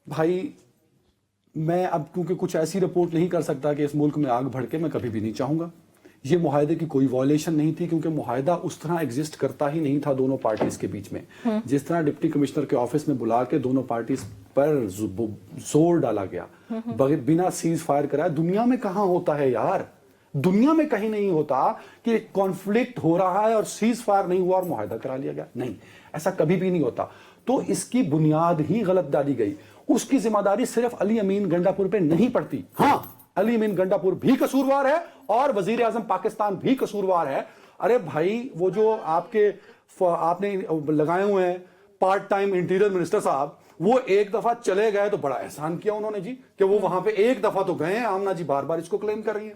بھائی میں اب کیونکہ کچھ ایسی رپورٹ نہیں کر سکتا کہ اس ملک میں آگ بھڑکے، میں کبھی بھی نہیں چاہوں گا. یہ معاہدے کی کوئی وائلیشن نہیں تھی، کیونکہ معاہدہ اس طرح ایگزسٹ کرتا ہی نہیں تھا دونوں پارٹیز کے بیچ میں. جس طرح ڈپٹی کمشنر کے آفس میں بلا کے دونوں پارٹیز پر زور ڈالا گیا بنا سیز فائر کرائے. دنیا میں کہاں ہوتا ہے یار؟ دنیا میں کہیں نہیں ہوتا کہ کانفلکٹ ہو رہا ہے اور سیز فائر نہیں ہوا اور معاہدہ کرا لیا گیا. نہیں، ایسا کبھی بھی نہیں ہوتا. تو اس کی بنیاد ہی غلط ڈالی گئی. اس کی ذمہ داری صرف علی امین گنڈا پور پہ نہیں پڑتی. ہاں، علی امین گنڈا پور بھی قصوروار ہے اور وزیر اعظم پاکستان بھی قصوروار ہے. ارے بھائی، وہ جو آپ نے لگائے ہوئے ہیں پارٹ ٹائم انٹیریئر منسٹر صاحب، وہ ایک دفعہ چلے گئے تو بڑا احسان کیا انہوں نے جی، کہ وہ وہاں پہ ایک دفعہ تو گئے ہیں. آمنہ جی بار بار اس کو کلیم کر رہی ہیں.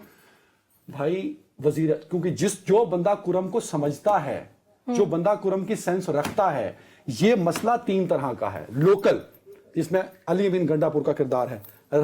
بھائی کیونکہ جو بندہ کرم کو سمجھتا ہے، جو بندہ کرم کی سینس رکھتا ہے، یہ مسئلہ تین طرح کا ہے. لوکل، جس میں علی امین گنڈا پور کا کردار ہے.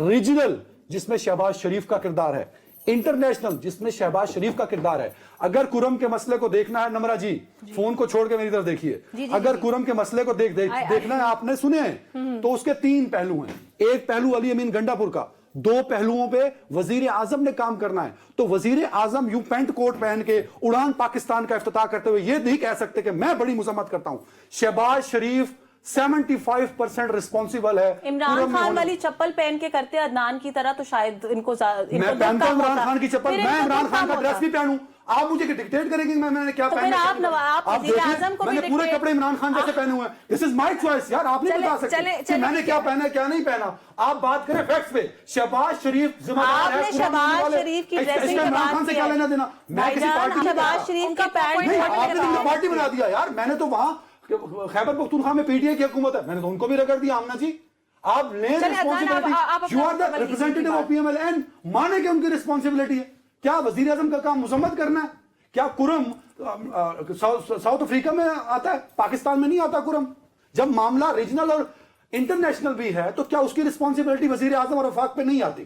ریجنل، جس میں شہباز شریف کا کردار ہے. انٹرنیشنل، جس میں شہباز شریف کا کردار ہے. اگر کرم کے مسئلے کو دیکھنا ہے نمرہ جی، فون کو چھوڑ کے میری طرف دیکھیے. اگر کرم کے مسئلے کو دیکھنا ہے، آپ نے سنے ہیں تو اس کے تین پہلو ہیں. ایک پہلو علی امین گنڈا پور کا، دو پہلوؤں پہ وزیر اعظم نے کام کرنا ہے. تو وزیر اعظم یوں پینٹ کوٹ پہن کے اڑان پاکستان کا افتتاح کرتے ہوئے یہ نہیں کہہ سکتے کہ میں بڑی مذمت کرتا ہوں. شہباز شریف 75% ریسپانسیبل ہے. عمران خان والی چپل پہن کے کرتے عدنان کی طرح تو شاید ان کو میں پہنتا ہوں عمران خان کی چپل، میں عمران خان کا ڈریس بھی پہنوں. آپ مجھے ڈکٹیٹ کریں گے میں نے کیا پہنا ہے؟ آپ دیکھیں، میں نے پورے کپڑے عمران خان جیسے پہنے ہوئے ہیں. دس از مائی چوائس یار. آپ نہیں بتا سکتے کہ میں نے کیا پہنا کیا نہیں پہنا. آپ بات کریں فیکٹس پہ. شہباز شریف ذمہ دار ہے. شہباز شریف کی ڈریسنگ کے عمران خان سے کیا لینا دینا؟ میں کسی پارٹی شہباز شریف کا پینٹ، آپ نے تو پارٹی بنا دیا یار. میں نے تو وہاں خیبر پختونخوا میں پی ٹی آئی کی حکومت ہے، میں نے تو ان کو بھی رگڑ دیا. آمنہ جی، آپ لیں responsibility. You are the representative of P M L N, مانے کہ ان کی ریسپانسبلٹی ہے. کیا وزیر اعظم کا کام مذمت کرنا ہے؟ کیا کرم ساؤتھ افریقہ میں آتا ہے، پاکستان میں نہیں آتا کرم؟ جب معاملہ ریجنل اور انٹرنیشنل بھی ہے تو کیا اس کی ریسپانسبلٹی وزیر اعظم اور وفاق پہ نہیں آتی؟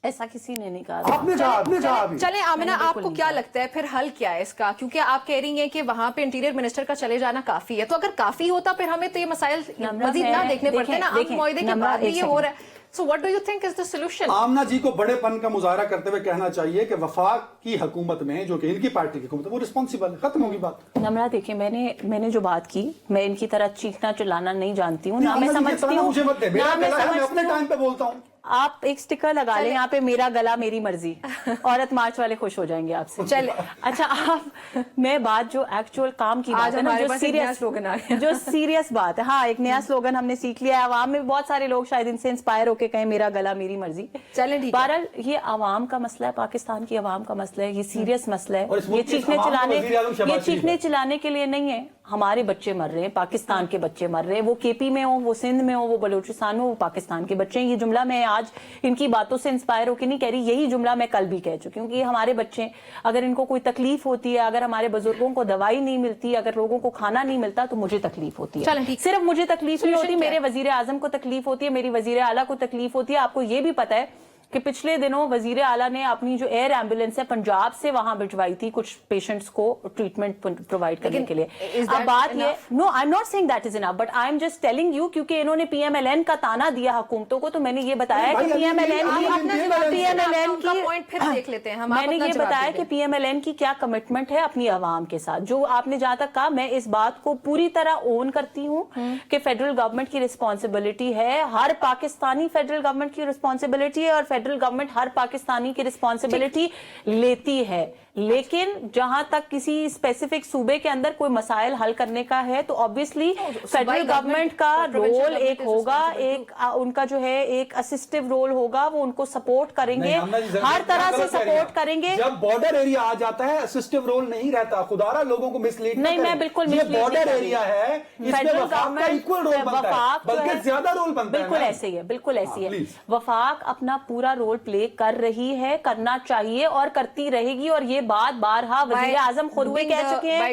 ایسا کسی نے نہیں کہا. آپ نے کہا. چلیں آمنہ، آپ کو کیا لگتا ہے پھر حل کیا ہے اس کا؟ کیونکہ آپ کہہ رہی ہیں کہ وہاں پہ انٹیریئر منسٹر کا چلے جانا کافی ہے. تو اگر کافی ہوتا پھر ہمیں تو یہ مسائل مزید نہ دیکھنے پڑتے نا. آپ معاہدے کے بعد بھی یہ ہو رہا ہے. So what do you think is the solution? Amna جی کو بڑے پن کا مظاہرہ کرتے ہوئے کہنا چاہیے کہ وفاق کی حکومت میں، جو کہ ان کی پارٹی کی حکومت ہے، وہ رسپانسیبل ہے. ختم ہوگی بات. نمرہ دیکھیں، میں نے جو بات کی، میں ان کی طرح چیخنا چلانا نہیں جانتی ہوں، نہ میں سمجھتی ہوں. میرا گلا ہے، میں اپنے ٹائم پہ بولتا ہوں. آپ ایک سٹیکر لگا لیں یہاں پہ، میرا گلا میری مرضی. عورت مارچ والے خوش ہو جائیں گے آپ سے. چلے اچھا، آپ میں بات جو ایکچوئل کام کی بات ہے نا، جو سیریس بات ہے. ہاں، ایک نیا سلوگن ہم نے سیکھ لیا ہے. عوام میں بہت سارے لوگ شاید ان سے انسپائر ہو کے کہیں میرا گلا میری مرضی. چلیں ٹھیک ہے. بہرحال یہ عوام کا مسئلہ ہے، پاکستان کی عوام کا مسئلہ ہے. یہ سیریس مسئلہ ہے. یہ چیخنے چلانے کے لیے نہیں ہے. ہمارے بچے مر رہے ہیں، پاکستان کے بچے مر رہے ہیں. وہ کے پی میں ہوں، وہ سندھ میں ہوں، وہ بلوچستان میں، وہ پاکستان کے بچے ہیں. یہ جملہ میں آج ان کی باتوں سے انسپائر ہو کے نہیں کہہ رہی، یہی جملہ میں کل بھی کہہ چکی ہوں کہ یہ ہمارے بچے ہیں. اگر ان کو کوئی تکلیف ہوتی ہے، اگر ہمارے بزرگوں کو دوائی نہیں ملتی، اگر لوگوں کو کھانا نہیں ملتا، تو مجھے تکلیف ہوتی ہے. صرف مجھے تکلیف نہیں ہوتی، میرے وزیر اعظم کو تکلیف ہوتی ہے، میری وزیر اعلیٰ کو تکلیف ہوتی ہے. آپ کو یہ بھی پتا ہے کہ پچھلے دنوں وزیر اعلیٰ نے اپنی جو ایئر ایمبولینس ہے پنجاب سے وہاں بھجوائی تھی کچھ پیشنٹس کو ٹریٹمنٹ پرووائڈ کرنے کے لیے. اب بات یہ، no I am not seeing that is enough, but I am just telling you, کیونکہ انہوں نے پی ایم ایل این کا تانا دیا حکومتوں کو، تو میں نے یہ بتایا کہ پی ایم ایل این میں نے یہ بتایا کہ پی ایم ایل این کی کیا کمٹمنٹ ہے اپنی عوام کے ساتھ. جو آپ نے جہاں تک کہا، میں اس بات کو پوری طرح اون کرتی ہوں کہ فیڈرل گورنمنٹ کی رسپانسبلٹی ہے، ہر پاکستانی فیڈرل گورنمنٹ کی رسپانسبلٹی ہے، اور فیڈرل گورنمنٹ ہر پاکستانی کی رسپانسبلٹی لیتی ہے. لیکن جہاں تک کسی اسپیسیفک صوبے کے اندر کوئی مسائل حل کرنے کا ہے تو obviously فیڈرل گورنمنٹ کا رول ایک ہوگا، ایک ان کا جو ہے ایک اسسٹیو رول ہوگا. وہ ان کو سپورٹ کریں گے، ہر طرح سے سپورٹ کریں گے. جب بارڈر ایریا آ جاتا ہے اسسٹیو رول نہیں رہتا. خدارا لوگوں کو مس لیڈ نہیں، میں بالکل یہ بارڈر ایریا ہے، اس میں وفاق کا ایکول رول بنتا ہے، بلکہ زیادہ رول بنتا ہے. بالکل ایسے ہی ہے، بالکل ایسی ہے. وفاق اپنا پورا رول پلے کر رہی ہے، کرنا چاہیے اور کرتی رہے گی. اور یہ بات بارہا وزیر اعظم خود بھی کہہ چکے ہیں.